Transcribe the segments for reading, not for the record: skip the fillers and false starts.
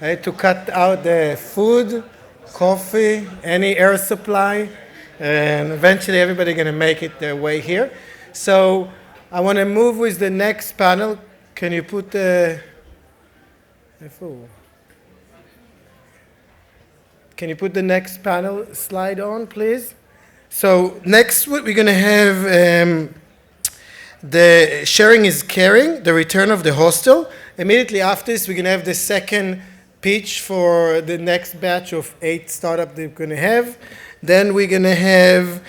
I had to cut out the food, coffee, any air supply, and eventually everybody going to make it their way here. So I want to move with the next panel. Can you put the... Can you put the next panel slide on, please? So next we're going to have the sharing is caring, the return of the hostel. Immediately after this, we're going to have the second pitch for the next batch of 8 startups they're going to have. Then we're going to have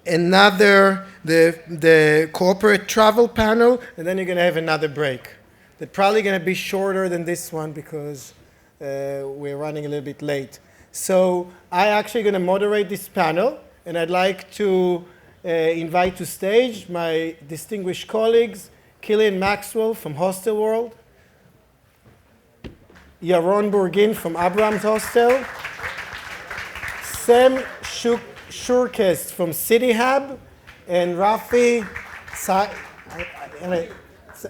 another, the corporate travel panel, and then you're going to have another break. They're probably going to be shorter than this one because we're running a little bit late. So I'm actually going to moderate this panel, and I'd like to invite to stage my distinguished colleagues, Killian Maxwell from Hostel World, Yaron Burgin from Abraham's Hostel, Sam Schuurkes from cityhub, and Rafi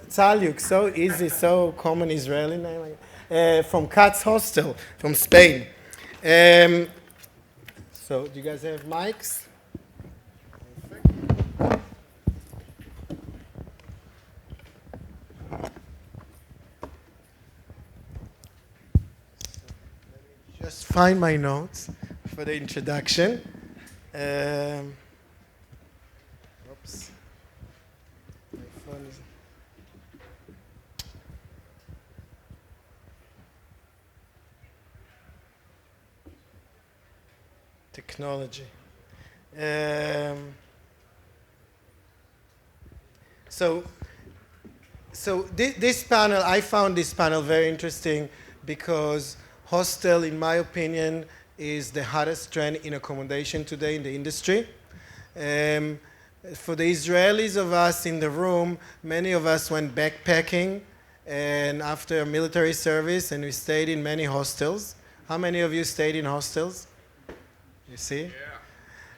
Tsalyuk, so easy, so common Israeli name, from Katz Hostel from Spain. So do you guys have mics? Just find my notes for the introduction. Oops. My phone is... Technology. So this panel, I found this panel very interesting because Hostel, in my opinion, is the hottest trend in accommodation today in the industry. For the Israelis of us in the room, many of us went backpacking and after military service, and we stayed in many hostels. How many of you stayed in hostels? You see?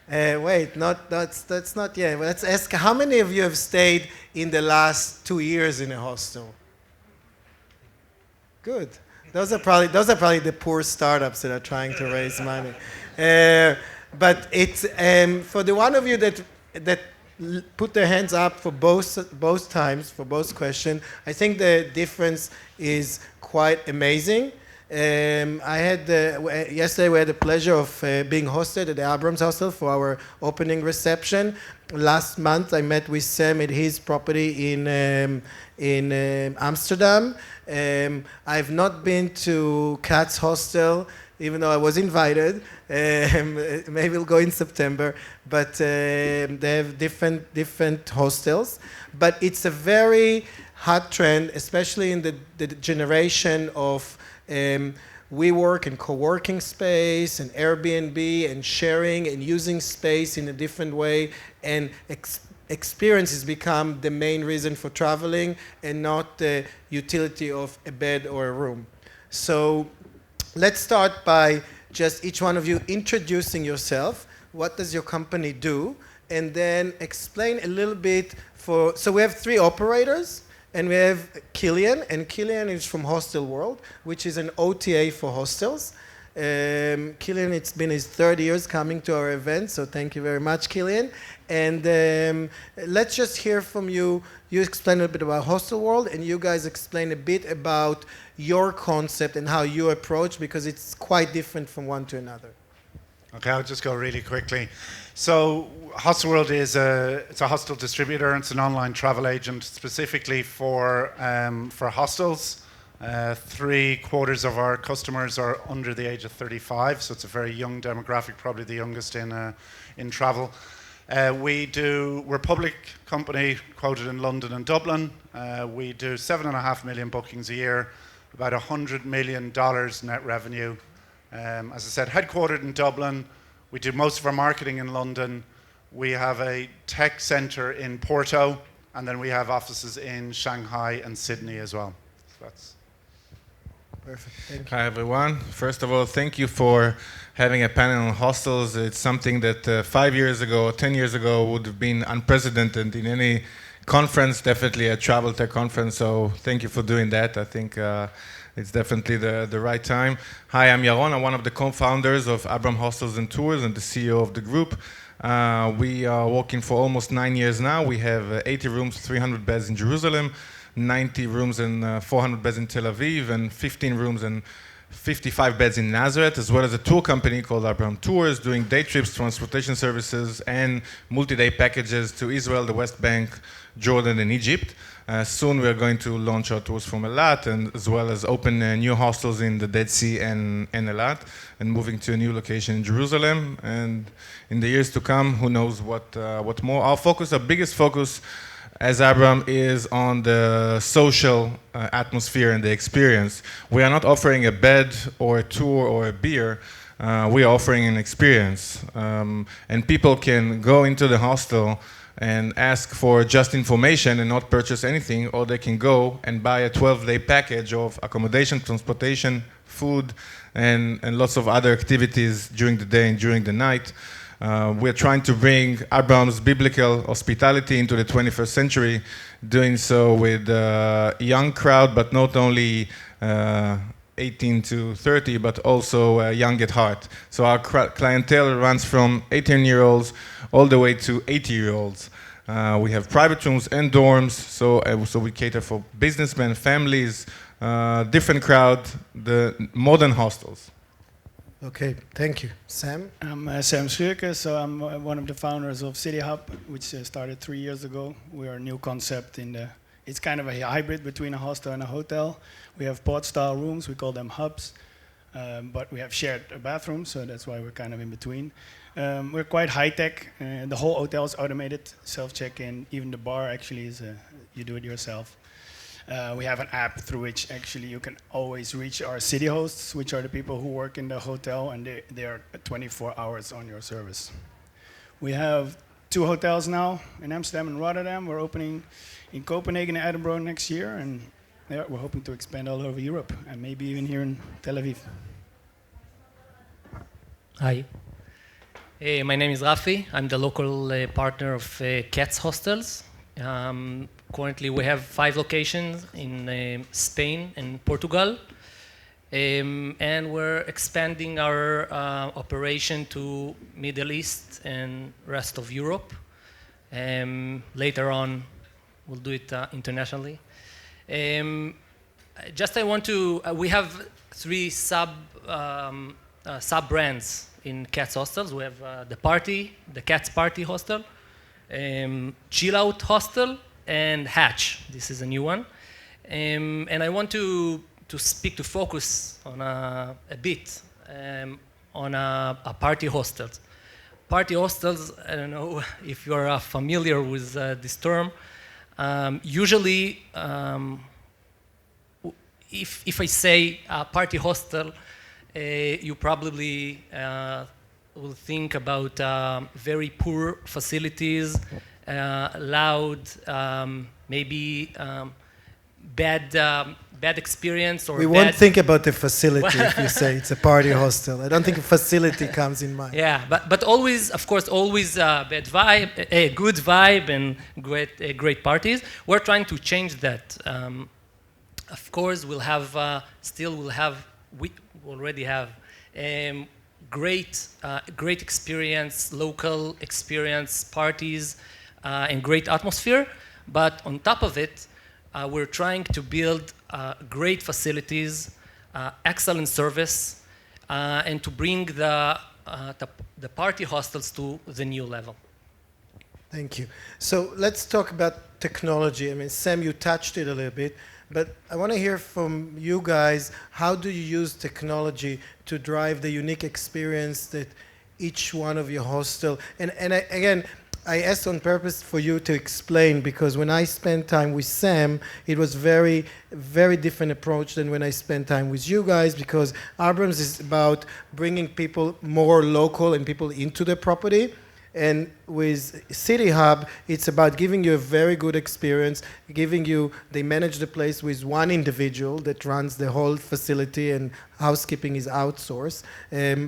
Yeah. Wait, that's not yet. Let's ask, how many of you have stayed in the last 2 years in a hostel? Good. Those are probably the poor startups that are trying to raise money. But it's for the one of you that put their hands up for both times, for both questions, I think the difference is quite amazing. Yesterday we had the pleasure of being hosted at the Abrams Hostel for our opening reception. Last month I met with Sam at his property in Amsterdam. I've not been to Katz Hostel, even though I was invited. Maybe we'll go in September. But they have different hostels. But it's a very hot trend, especially in the generation of WeWork and co-working space and Airbnb and sharing and using space in a different way, and experiences become the main reason for traveling and not the utility of a bed or a room. So let's start by just each one of you introducing yourself. What does your company do? And then explain a little bit so we have 3 operators. And we have Killian, and Killian is from Hostel World, which is an OTA for hostels. Killian, it's been his 3rd years coming to our event, so thank you very much, Killian. And let's just hear from you. You explain a bit about Hostel World, and you guys explain a bit about your concept and how you approach, because it's quite different from one to another. Okay, I'll just go really quickly. So Hostel World it's a hostel distributor. It's an online travel agent specifically for hostels. 3/4 of our customers are under the age of 35, so it's a very young demographic, probably the youngest in travel. We're a public company quoted in London and Dublin. We do 7.5 million bookings a year, about $100 million net revenue. As I said, headquartered in Dublin. We do most of our marketing in London. We have a tech center in Porto, and then we have offices in Shanghai and Sydney as well. So that's perfect. Thank you. Hi, everyone. First of all, thank you for having a panel on hostels. It's something that 5 years ago, 10 years ago would have been unprecedented in any conference, definitely a travel tech conference. So thank you for doing that. I think it's definitely the right time. Hi, I'm Yaron. I'm one of the co-founders of Abram Hostels and Tours and the CEO of the group. We are working for almost 9 years now. We have 80 rooms, 300 beds in Jerusalem, 90 rooms and 400 beds in Tel Aviv, and 15 rooms and 55 beds in Nazareth, as well as a tour company called Abram Tours, doing day trips, transportation services, and multi-day packages to Israel, the West Bank, Jordan, and Egypt. Soon we are going to launch our tours from Eilat, and as well as open new hostels in the Dead Sea and Eilat, and moving to a new location in Jerusalem. And in the years to come, who knows what more. Our biggest focus as Abram is on the social atmosphere and the experience. We are not offering a bed or a tour or a beer. We are offering an experience. And people can go into the hostel and ask for just information and not purchase anything, or they can go and buy a 12-day package of accommodation, transportation, food, and lots of other activities during the day and during the night. We're trying to bring Abram's biblical hospitality into the 21st century, doing so with a young crowd, but not only 18 to 30, but also young at heart. So our clientele runs from 18-year-olds all the way to 80-year-olds. We have private rooms and dorms, so we cater for businessmen, families, different crowd, the modern hostels. Okay, thank you. Sam? I'm Sam Schuurkes, so I'm one of the founders of cityhub, which started 3 years ago. We are a new concept it's kind of a hybrid between a hostel and a hotel. We have pod-style rooms, we call them hubs, but we have shared bathrooms, so that's why we're kind of in between. We're quite high-tech. The whole hotel is automated, self-check-in. Even the bar actually is, you do it yourself. We have an app through which actually you can always reach our city hosts, which are the people who work in the hotel, and they are 24 hours on your service. We have 2 hotels now in Amsterdam and Rotterdam. We're opening in Copenhagen and Edinburgh next year, and yeah, we're hoping to expand all over Europe, and maybe even here in Tel Aviv. Hi. My name is Rafi. I'm the local partner of Cats Hostels. Currently, we have 5 locations in Spain and Portugal, and we're expanding our operation to Middle East and rest of Europe. Later on, we'll do it internationally. We have 3 sub brands in Cats Hostels. We have the Cats Party Hostel, Chill Out Hostel, and Hatch. This is a new one. And I want to focus on a bit on a party hostels. Party hostels, I don't know if you're familiar with this term. Usually, if I say party hostel, you probably will think about very poor facilities, loud, maybe bad experience or we won't think about the facility if you say it's a party hostel. I don't think a facility comes in mind. Yeah, but always, of course, always bad vibe, a good vibe and great parties. We're trying to change that. Of course, we already have great experience, local experience, parties, and great atmosphere. But on top of it, we're trying to build great facilities, excellent service, and to bring the party hostels to the new level. Thank you. So let's talk about technology. I mean, Sam, you touched it a little bit, but I want to hear from you guys, how do you use technology to drive the unique experience that each one of your hostel, again, I asked on purpose for you to explain, because when I spent time with Sam, it was very, very different approach than when I spent time with you guys, because Abrams is about bringing people more local and people into the property. And with cityhub, it's about giving you a very good experience, they manage the place with one individual that runs the whole facility, and housekeeping is outsourced.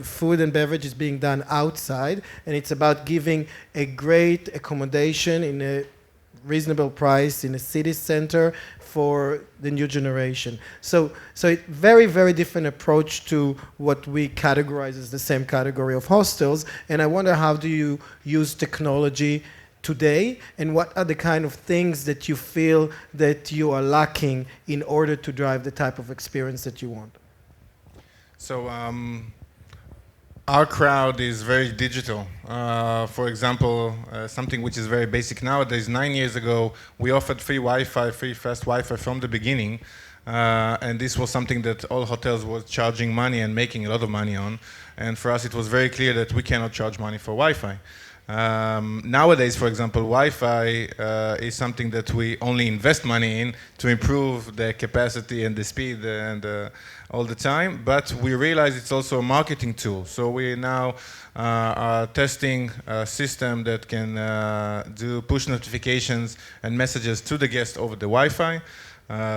Food and beverage is being done outside, and it's about giving a great accommodation in a reasonable price in a city center for the new generation. So it very, very different approach to what we categorize as the same category of hostels. And I wonder, how do you use technology today, and what are the kind of things that you feel that you are lacking in order to drive the type of experience that you want? So our crowd is very digital. For example, something which is very basic nowadays. 9 years ago, we offered free Wi-Fi, free fast Wi-Fi from the beginning. And this was something that all hotels were charging money and making a lot of money on. And for us, it was very clear that we cannot charge money for Wi-Fi. Nowadays, for example, Wi-Fi is something that we only invest money in to improve the capacity and the speed and all the time, but we realize it's also a marketing tool. So we now are testing a system that can do push notifications and messages to the guest over the Wi-Fi.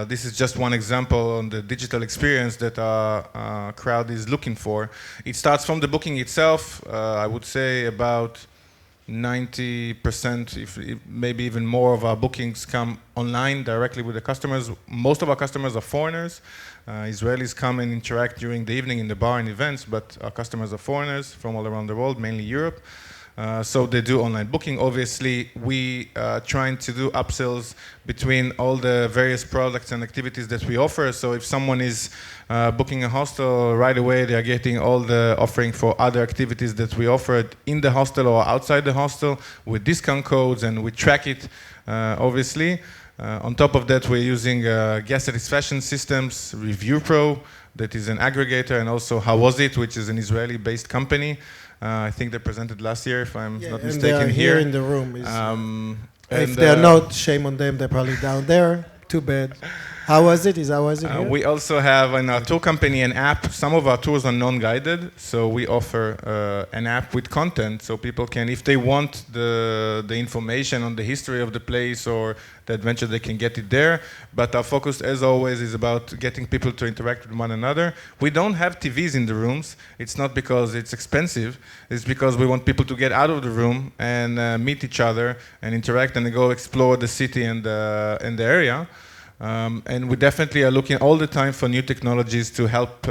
This is just one example on the digital experience that our crowd is looking for. It starts from the booking itself. I would say about 90%, if maybe even more, of our bookings come online directly with the customers. Most of our customers are foreigners. Israelis come and interact during the evening in the bar and events, but our customers are foreigners from all around the world, mainly Europe. So they do online booking. Obviously, we are trying to do upsells between all the various products and activities that we offer. So if someone is booking a hostel, right away they are getting all the offering for other activities that we offer in the hostel or outside the hostel with discount codes, and we track it, obviously. On top of that, we're using guest satisfaction systems, Review Pro, that is an aggregator, and also How Was It, which is an Israeli-based company. I think they presented last year, if I'm not mistaken. They are here in the room. If they're not, shame on them. They're probably down there. Too bad. How was it? Here? We also have in our tour company an app. Some of our tours are non-guided, so we offer an app with content, so people can, if they want the information on the history of the place or the adventure, they can get it there. But our focus, as always, is about getting people to interact with one another. We don't have TVs in the rooms. It's not because it's expensive. It's because we want people to get out of the room and meet each other and interact and go explore the city and the area. And we definitely are looking all the time for new technologies to help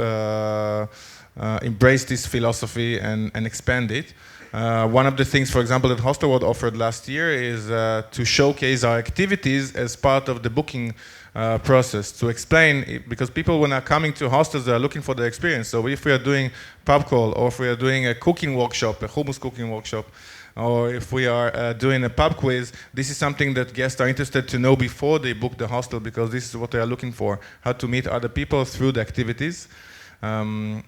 embrace this philosophy and expand it. One of the things, for example, that Hostel World offered last year is to showcase our activities as part of the booking process, to explain, because people, when are coming to hostels, they are looking for the experience. So if we are doing pub crawl, or if we are doing a cooking workshop, a hummus cooking workshop, or if we are doing a pub quiz, this is something that guests are interested to know before they book the hostel, because this is what they are looking for, how to meet other people through the activities. And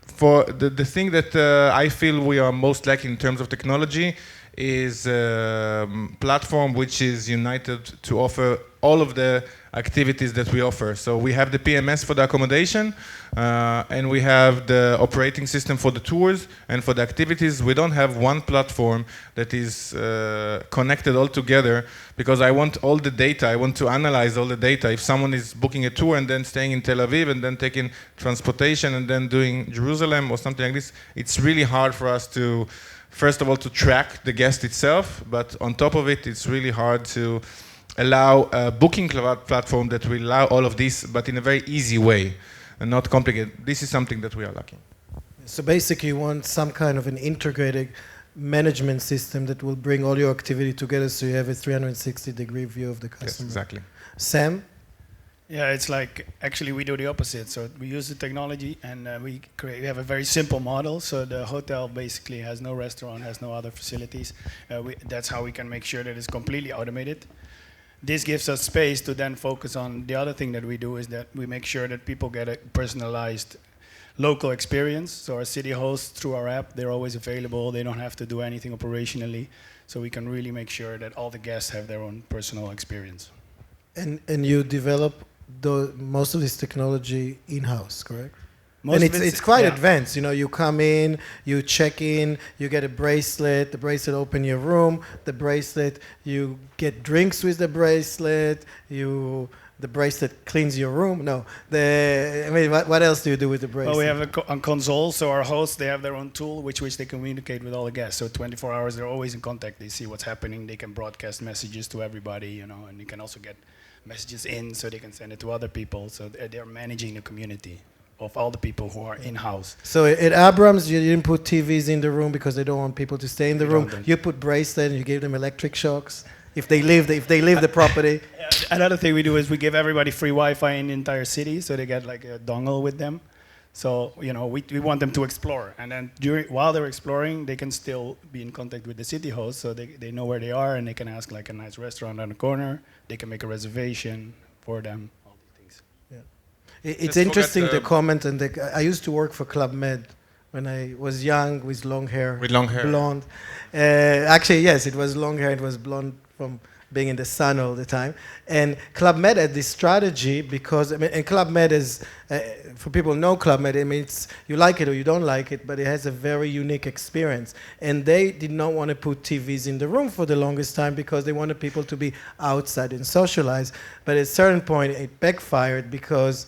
for the thing that I feel we are most lacking in terms of technology is a platform which is united to offer all of the activities that we offer. So we have the PMS for the accommodation, and we have the operating system for the tours and for the activities. We don't have one platform that is connected all together, because I want all the data. I want to analyze all the data. If someone is booking a tour and then staying in Tel Aviv and then taking transportation and then doing Jerusalem or something like this, it's really hard for us to, first of all, to track the guest itself, but on top of it, it's really hard to allow a booking platform that will allow all of this, but in a very easy way and not complicated. This is something that we are lacking. So basically, you want some kind of an integrated management system that will bring all your activity together, so you have a 360-degree view of the customer. Yes, exactly. Sam? Yeah, it's like, actually we do the opposite. So we use the technology, and we have a very simple model. So the hotel basically has no restaurant, has no other facilities. That's how we can make sure that it's completely automated. This gives us space to then focus on the other thing that we do, is that we make sure that people get a personalized local experience. So our city hosts, through our app, they're always available. They don't have to do anything operationally. So we can really make sure that all the guests have their own personal experience. And you develop most of this technology in-house, correct? Most and of it's quite yeah. advanced. You know, you come in, you check in, you get a bracelet, the bracelet open your room, the bracelet, you get drinks with the bracelet, you the bracelet cleans your room. No, what else do you do with the bracelet? Well, we have a console, so our hosts, they have their own tool which they communicate with all the guests. So 24 hours, they're always in contact. They see what's happening. They can broadcast messages to everybody, and you can also get messages in so they can send it to other people. So they're managing the community of all the people who are in-house. So at Abrams, you didn't put TVs in the room because they don't want people to stay in the room. Don't. You put bracelet and you gave them electric shocks if they leave the property. Another thing we do is we give everybody free Wi-Fi in the entire city, so they get like a dongle with them. So we want them to explore, and then while they're exploring, they can still be in contact with the city host, so they know where they are, and they can ask like a nice restaurant on the corner. They can make a reservation for them. It's interesting the comment, and I used to work for Club Med when I was young with long hair. With long hair. Blonde. Actually, yes, it was long hair. It was blonde from being in the sun all the time. And Club Med had this strategy because, and Club Med is, for people who know Club Med, you like it or you don't like it, but it has a very unique experience. And they did not want to put TVs in the room for the longest time because they wanted people to be outside and socialize. But at a certain point, it backfired because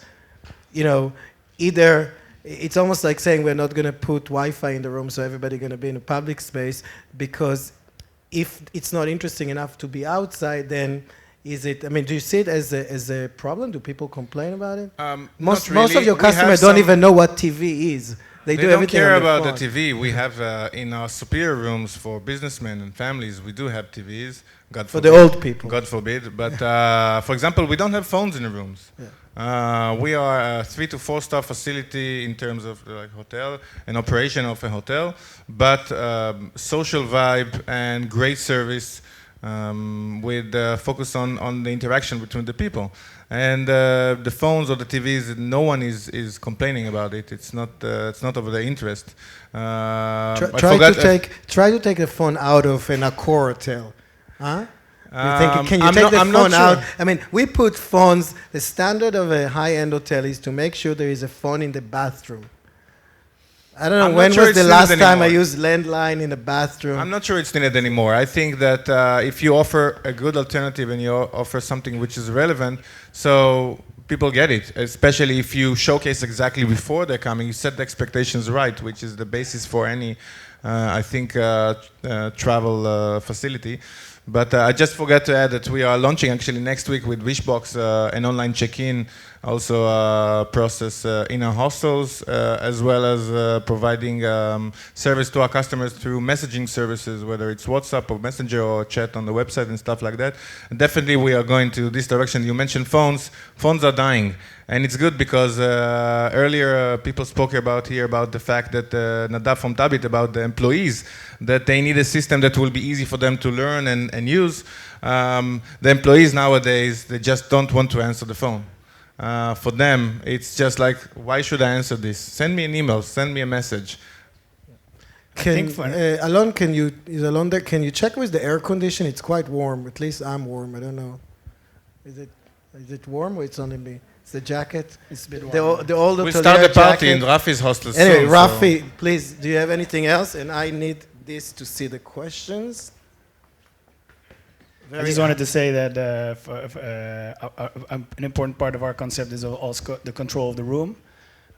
either it's almost like saying we're not going to put Wi-Fi in the room, so everybody's going to be in a public space, because if it's not interesting enough to be outside, then is it? Do you see it as a problem? Do people complain about it? Most of your customers don't even know what TV is. They do don't everything care on their about phone. the TV. We have in our superior rooms for businessmen and families, we do have TVs. God For forbid. the old people. God forbid. But for example, we don't have phones in the rooms. Yeah. We are a 3 to 4 star facility in terms of hotel and operation of a hotel, but social vibe and great service with focus on the interaction between the people. And the phones or the TVs, no one is complaining about it. It's not of their interest. Try to take the phone out of an Accor hotel. Huh? Can you take the phone out? We put phones. The standard of a high-end hotel is to make sure there is a phone in the bathroom. I don't know, when was the last time I used landline in a bathroom? I'm not sure it's needed anymore. I think that if you offer a good alternative and you offer something which is relevant, so people get it, especially if you showcase exactly before they're coming, you set the expectations right, which is the basis for any, travel facility. But I just forgot to add that we are launching actually next week with Wishbox an online check-in also process in our hostels, as well as providing service to our customers through messaging services, whether it's WhatsApp or Messenger or chat on the website and stuff like that. And definitely we are going to this direction. You mentioned phones. Phones are dying. And it's good because earlier people spoke about the fact that Nadav from Tabit, about the employees, that they need a system that will be easy for them to learn and use. The employees nowadays, they just don't want to answer the phone. For them, it's just like, why should I answer this? Send me an email, send me a message. Alon, is Alon there? Can you check with the air condition? It's quite warm. At least I'm warm. I don't know. Is it warm or it's only me? It's the jacket. It's a bit warm. We start the party in Rafi's hostel soon. Anyway, Rafi, please, do you have anything else? And I need this to see the questions. I just wanted to say that an important part of our concept is also the control of the room,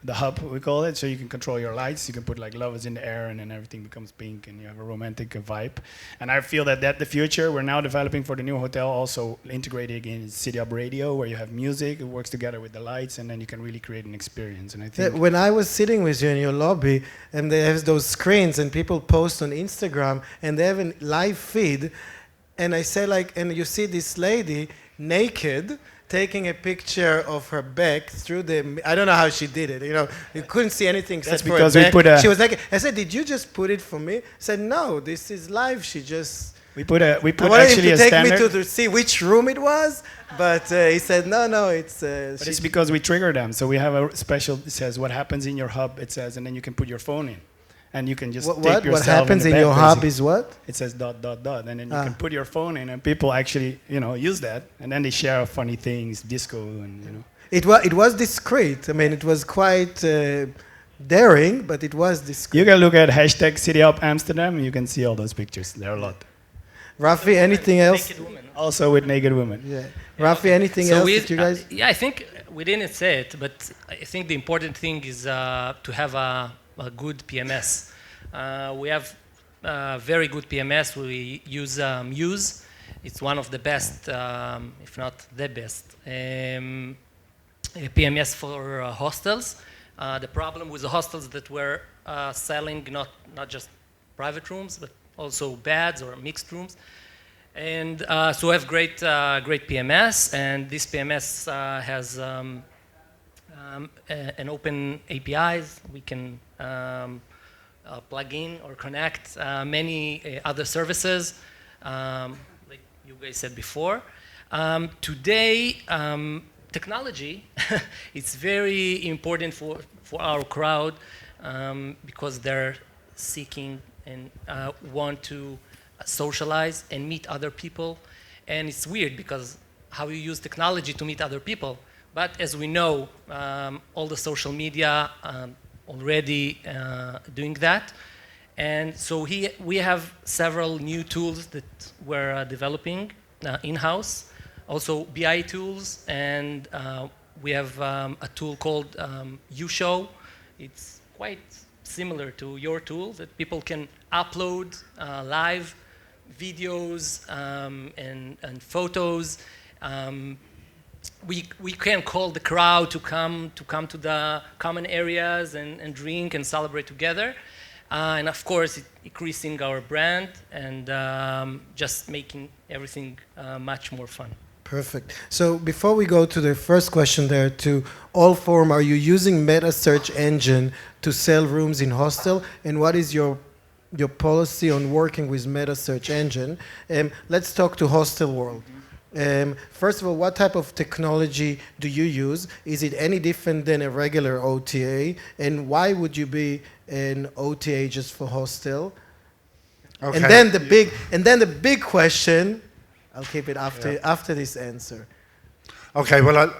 the hub we call it. So you can control your lights. You can put like lovers in the air, and then everything becomes pink, and you have a romantic vibe. And I feel that the future we're now developing for the new hotel, also integrating in cityhub radio, where you have music. It works together with the lights, and then you can really create an experience. And I think when I was sitting with you in your lobby, and they have those screens, and people post on Instagram, and they have a live feed. And I say and you see this lady naked taking a picture of her back through I don't know how she did it. You couldn't see anything except for her back. She was naked. I said, "Did you just put it for me?" I said, "No, this is live." We put I wanted him to take me to see which room it was, but he said, "No, it's." But it's because we trigger them. So we have a special. It says what happens in your hub. It says, and then you can put your phone in. And you can just tape yourself. What happens in your hub is what? It says ... And then you can put your phone in, and people actually, use that. And then they share funny things, disco, and It was discreet. It was quite daring, but it was discreet. You can look at #CityHubAmsterdam, and you can see all those pictures. There are a lot. Rafi, anything else? Naked women. Also with naked women. Yeah. Rafi, anything else that you guys? Yeah, I think we didn't say it, but I think the important thing is to have a good PMS. We have very good PMS. We use Muse. It's one of the best, if not the best, PMS for hostels. The problem with the hostels that we're selling not just private rooms, but also beds or mixed rooms. And so we have great PMS, and this PMS has an open APIs. We can plug in or connect many other services, like you guys said before. Today, technology is very important for our crowd because they're seeking and want to socialize and meet other people. And it's weird because how you use technology to meet other people. But as we know, all the social media already doing that. And so we have several new tools that we're developing in-house. Also BI tools, and we have a tool called YouShow. It's quite similar to your tool that people can upload live videos and photos. We can call the crowd to come to the common areas and drink and celebrate together. And of course, increasing our brand and just making everything much more fun. Perfect. So before we go to the first question there, to all forum, are you using meta search engine to sell rooms in hostel? And what is your policy on working with meta search engine? Let's talk to hostel world. First of all, what type of technology do you use? Is it any different than a regular OTA? And why would you be an OTA just for hostel? Okay. And then the big question, I'll keep it after this answer. Okay, well,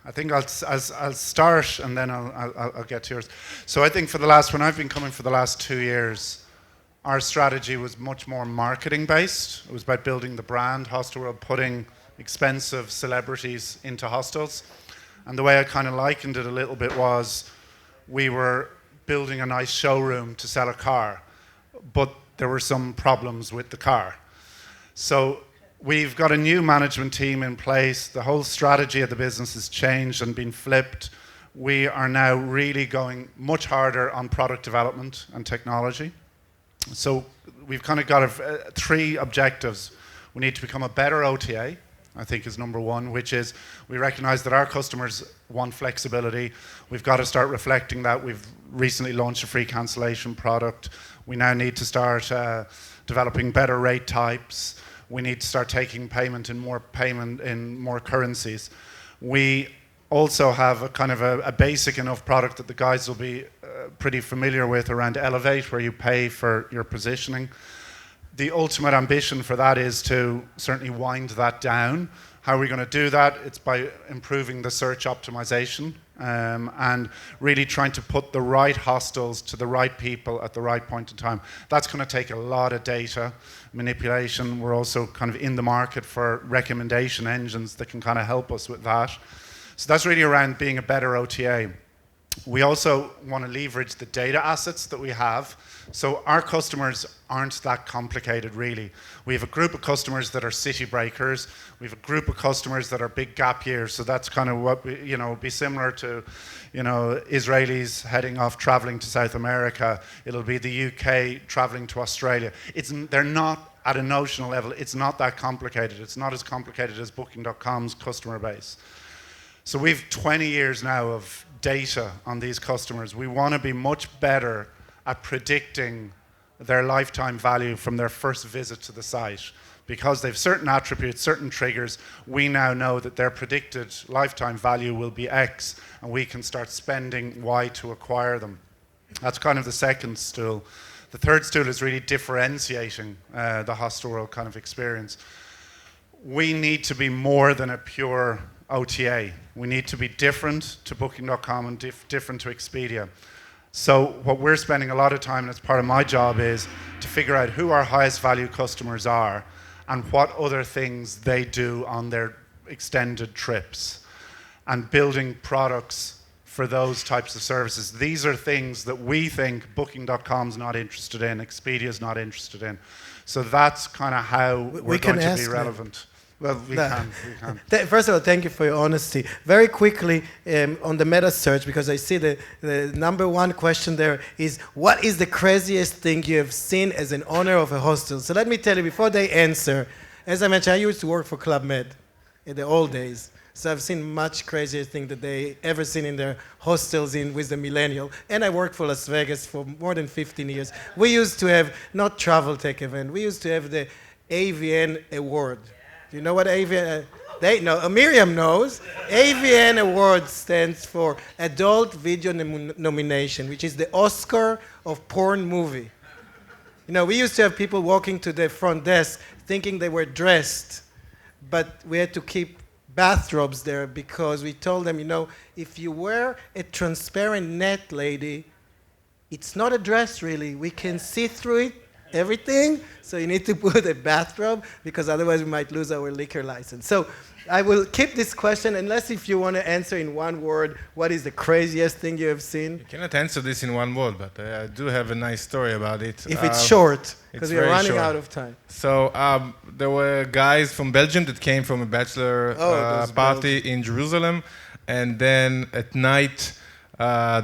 I think I'll start and then I'll get to yours. So I think when I've been coming for the last 2 years, our strategy was much more marketing based. It was about building the brand, Hostelworld, putting expensive celebrities into hostels. And the way I kind of likened it a little bit was we were building a nice showroom to sell a car, but there were some problems with the car. So we've got a new management team in place. The whole strategy of the business has changed and been flipped. We are now really going much harder on product development and technology. So we've kind of got 3 objectives. We need to become a better OTA, I think is number 1, which is we recognize that our customers want flexibility. We've got to start reflecting that. We've recently launched a free cancellation product. We now need to start developing better rate types. We need to start taking payment in more currencies. We also have a kind of a basic enough product that the guys will be pretty familiar with around Elevate, where you pay for your positioning. The ultimate ambition for that is to certainly wind that down. How are we going to do that? It's by improving the search optimization and really trying to put the right hostels to the right people at the right point in time. That's going to take a lot of data manipulation. We're also kind of in the market for recommendation engines that can kind of help us with that. So that's really around being a better OTA. We also want to leverage the data assets that we have. So our customers aren't that complicated, really. We have a group of customers that are city breakers. We have a group of customers that are big gap years. So that's kind of what be similar to, Israelis heading off traveling to South America. It'll be the UK traveling to Australia. They're not at a notional level. It's not that complicated. It's not as complicated as Booking.com's customer base. So we've 20 years now of data on these customers. We want to be much better at predicting their lifetime value from their first visit to the site. Because they've certain attributes, certain triggers, we now know that their predicted lifetime value will be X, and we can start spending Y to acquire them. That's kind of the second stool. The third stool is really differentiating the Hostelworld kind of experience. We need to be more than a pure OTA. We need to be different to Booking.com and different to Expedia. So what we're spending a lot of time, and it's part of my job, is to figure out who our highest value customers are and what other things they do on their extended trips, and building products for those types of services. These are things that we think Booking.com's not interested in, Expedia's not interested in. So that's kind of how we're going to be relevant. Well, we can. First of all, thank you for your honesty. Very quickly, on the meta search, because I see the number one question there is, what is the craziest thing you have seen as an owner of a hostel? So let me tell you, before they answer, as I mentioned, I used to work for Club Med in the old days. So I've seen much crazier things that they ever seen in their hostels with the millennial. And I worked for Las Vegas for more than 15 years. We used to have, not travel tech event, we used to have the AVN award. Do you know what AVN? They know. Miriam knows. AVN Award stands for Adult Video Nomination, which is the Oscar of porn movie. You know, we used to have people walking to the front desk thinking they were dressed, but we had to keep bathrobes there because we told them, you know, if you wear a transparent net, lady, it's not a dress really. We can see through it. Everything, so you need to put a bathrobe because otherwise we might lose our liquor license. So I will keep this question unless if you want to answer in one word, what is the craziest thing you have seen? You cannot answer this in one word, but I do have a nice story about it. If it's short, because we are running short. out of time. So there were guys from Belgium that came from a bachelor party in Jerusalem, and then at night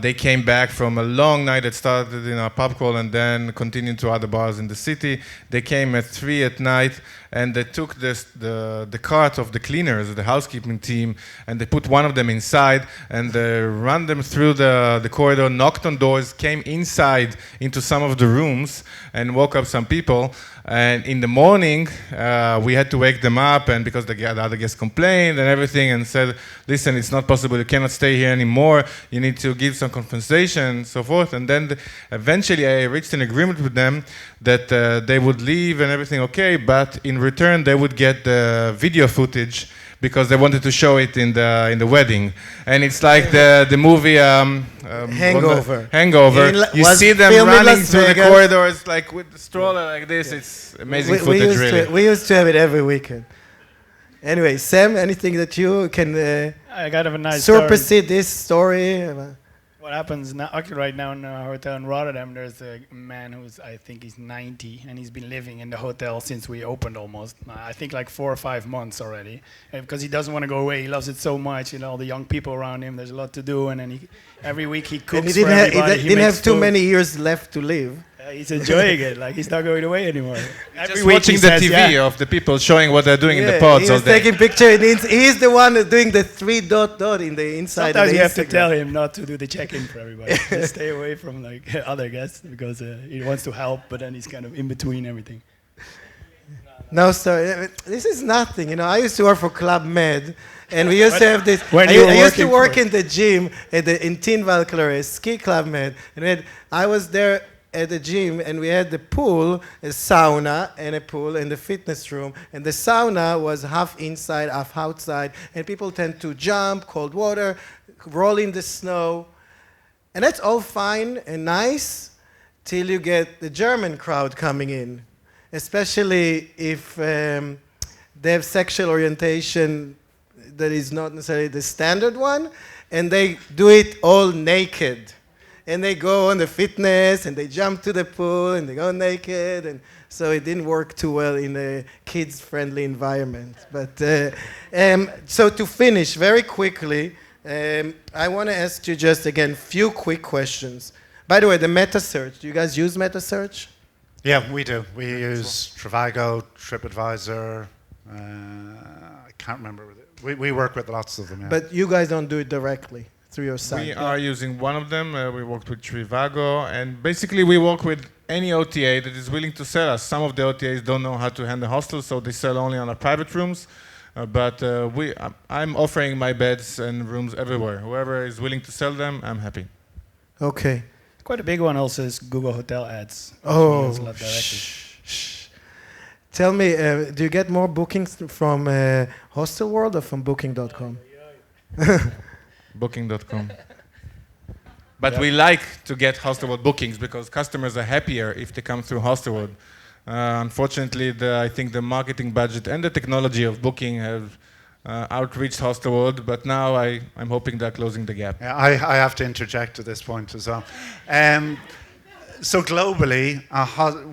they came back from a long night that started in a pub crawl and then continued to other bars in the city. They came at 3 at night and they took the cart of the cleaners, the housekeeping team, and they put one of them inside and they ran them through the corridor, knocked on doors, came inside into some of the rooms and woke up some people. And in the morning, we had to wake them up, and because the other guests complained and everything and said, listen, it's not possible, you cannot stay here anymore, you need to give some compensation and so forth. And then eventually I reached an agreement with them that they would leave and everything okay, but in return they would get the video footage because they wanted to show it in the wedding. And it's like the movie Hangover. You see them running through the corridors like with the stroller like this. It's amazing footage, really. We used to have it every weekend. Anyway, Sam, anything that you can I got a nice supersede this story? What happens now, actually right now in a hotel in Rotterdam, there's a man who's, I think he's 90, and he's been living in the hotel since we opened almost. I think like 4 or 5 months already. And because he doesn't want to go away, he loves it so much, you know, all the young people around him, there's a lot to do, and then every week he cooks for everybody. He didn't have too many years left to live. He's enjoying it, like he's not going away anymore. Just watching the TV of the people showing what they're doing in the pods all day. He's taking pictures. He's the one doing the 3 dot in the inside. Sometimes you have to tell him not to do the check-in for everybody. Just stay away from like other guests because he wants to help, but then he's kind of in between everything. No, sorry. This is nothing. You know, I used to work for Club Med, and we used to have this. I used to work in the gym in Tin Valkyrie, ski Club Med, and I was there at the gym, and we had the pool, a sauna, and a pool, and the fitness room. And the sauna was half inside, half outside. And people tend to jump, cold water, roll in the snow. And that's all fine and nice till you get the German crowd coming in, especially if they have sexual orientation that is not necessarily the standard one, and they do it all naked. And they go on the fitness, and they jump to the pool, and they go naked, and so it didn't work too well in a kids-friendly environment. But so to finish very quickly, I want to ask you just again few quick questions. By the way, the meta search. Do you guys use meta search? Yeah, we do. We use Trivago, TripAdvisor. I can't remember. We work with lots of them. Yeah. But you guys don't do it directly through your site. We are using one of them. We worked with Trivago, and basically we work with any OTA that is willing to sell us. Some of the OTAs don't know how to handle hostels, so they sell only on our private rooms. But I'm offering my beds and rooms everywhere. Whoever is willing to sell them, I'm happy. Okay. Quite a big one also is Google Hotel Ads. Oh, Tell me, do you get more bookings from Hostel World or from Booking.com? Booking.com. But Yep. we like to get Hostelworld bookings because customers are happier if they come through Hostelworld. Unfortunately, I think the marketing budget and the technology of booking have outreached Hostelworld, but now I'm hoping they're closing the gap. Yeah, I have to interject at this point as well. So globally,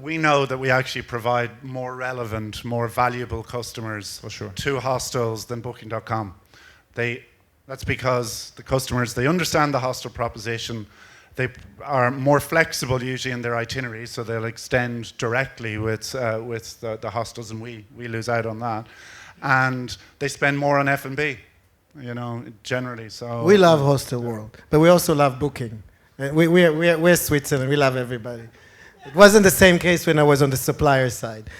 we know that we actually provide more relevant, more valuable customers For sure. to hostels than Booking.com. That's because the customers, they understand the hostel proposition. They are more flexible usually in their itineraries, so they'll extend directly with the hostels, and we lose out on that. And they spend more on F&B, generally. So We love Hostel World, but we also love Booking. We're Switzerland. We love everybody. It wasn't the same case when I was on the supplier side.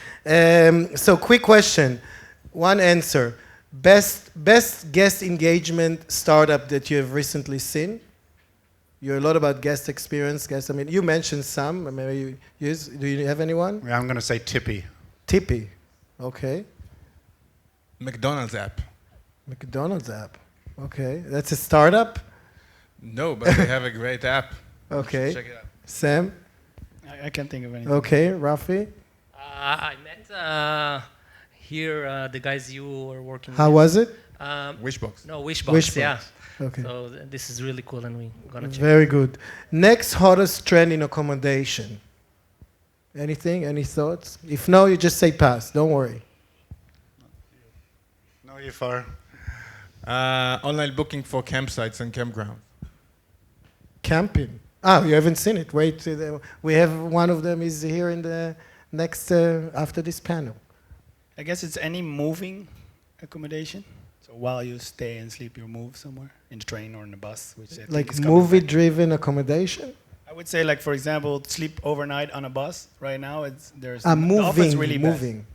So, quick question, one answer: best guest engagement startup that you have recently seen? You're a lot about guest experience, guest. I mean, you mentioned some. Maybe you use. Do you have anyone? Yeah, I'm going to say Tippy. Tippy, okay. McDonald's app. McDonald's app, okay. That's a startup. No, but they have a great app. Okay. Check it out. Sam. I can't think of anything. Okay. Rafi. I met here the guys you were working How with. was it? Wishbox. No, Wishbox, Wishbox. yeah. Okay. So this is really cool, and we're gonna check. Very good. Next hottest trend in accommodation. Anything? Any thoughts? If no, you just say pass. Don't worry. No, you far. Online booking for campsites and campgrounds. Camping. Ah, you haven't seen it. Wait. We have one of them is here in the next after this panel. I guess it's any moving accommodation. So while you stay and sleep, you move somewhere in the train or in the bus, which I think Like is coming back. movie-driven accommodation. I would say, like for example, sleep overnight on a bus. Right now, there's Ah, the offer's moving. really bad. Moving.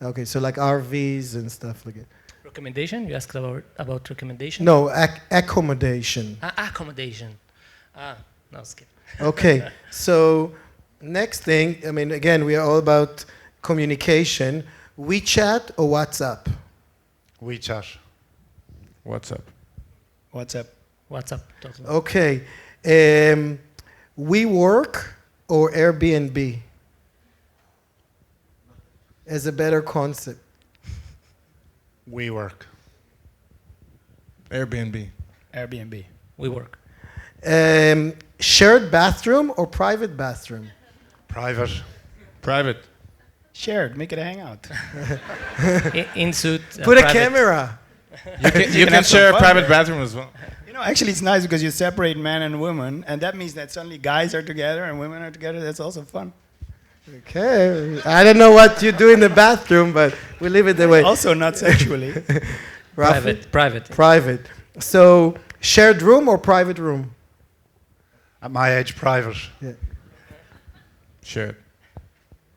Okay, so like RVs and stuff like it. Recommendation? You asked about recommendation? No, accommodation. Accommodation. No, skip. Okay, so next thing, I mean, again, we are all about communication. WeChat or WhatsApp? WeChat. What's up? WhatsApp. WhatsApp. Totally. Okay, WeWork or Airbnb as a better concept? WeWork. Airbnb. Airbnb. We work. Shared bathroom or private bathroom? Private. Private. Shared. Make it a hangout. In suit. Put a private. camera. You can have some share a fun private there. bathroom as well. Actually, it's nice because you separate men and women, and that means that suddenly guys are together and women are together. That's also fun. Okay, I don't know what you do in the bathroom, but we leave it that way. Also, not sexually. Rafi? Private. Private. So, shared room or private room? At my age, private. Shared.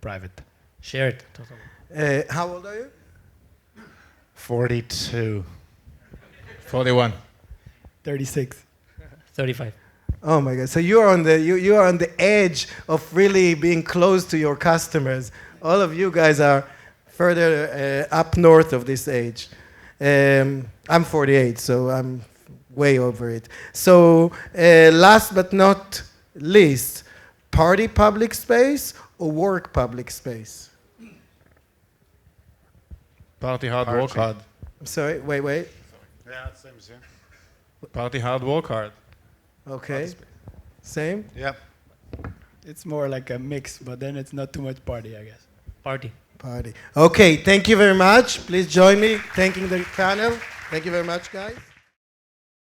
Private. Shared. Totally. How old are you? 42. 41. 36. 35. Oh my God! So you are on the edge of really being close to your customers. All of you guys are further up north of this age. I'm 48, so I'm way over it. So last but not least, party public space or work public space? Party hard, Party. work hard. I'm sorry. Wait. Yeah, same as you. Party hard, work hard. Okay. Same. Yep. It's more like a mix, but then it's not too much party, I guess. Party. Party. Okay. Thank you very much. Please join me thanking the panel. Thank you very much, guys.